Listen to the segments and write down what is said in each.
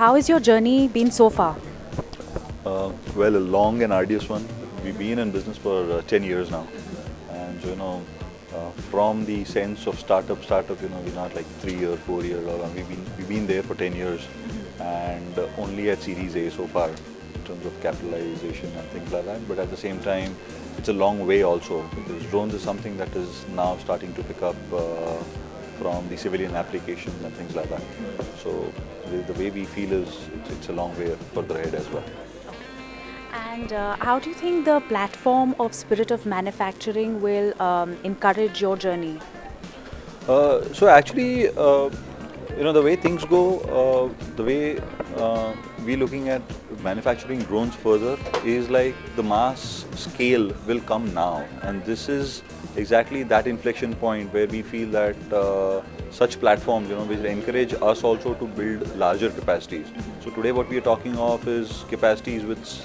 how has your journey been so far? Well, a long and arduous one. We've been in business for 10 years now, and from the sense of startup, we're not like 3 or 4 years or we've been there for 10 years, and only at Series A so far in terms of capitalization and things like that. But at the same time, it's a long way also, because drones is something that is now starting to pick up from the civilian applications and things like that. So the way we feel is it's a long way further ahead as well. And how do you think the platform of spirit of manufacturing will encourage your journey? So actually, the way things go, the way we're looking at manufacturing drones further is like the mass scale will come now, and this is exactly that inflection point where we feel that such platforms, will encourage us also to build larger capacities. So today what we are talking of is capacities which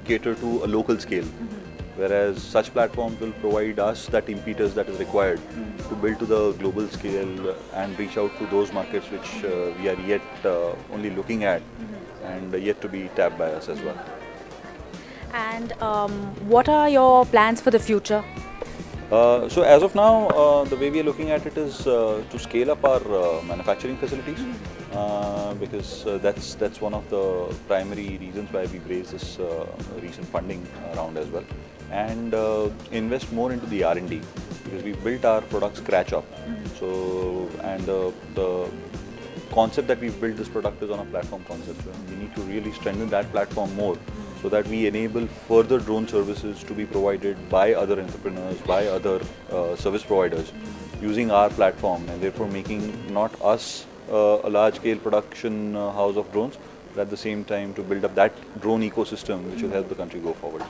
cater to a local scale, whereas such platforms will provide us that impetus that is required to build to the global scale and reach out to those markets which we are yet only looking at and yet to be tapped by us as well. And what are your plans for the future? So as of now, the way we are looking at it is to scale up our manufacturing facilities, because that's one of the primary reasons why we've raised this recent funding round as well, and invest more into the R&D, because we built our product scratch up. So and the concept that we've built this product is on a platform concept. So we need to really strengthen that platform more, so that we enable further drone services to be provided by other entrepreneurs, by other service providers using our platform, and therefore making not us a large-scale production house of drones, but at the same time to build up that drone ecosystem which will help the country go forward.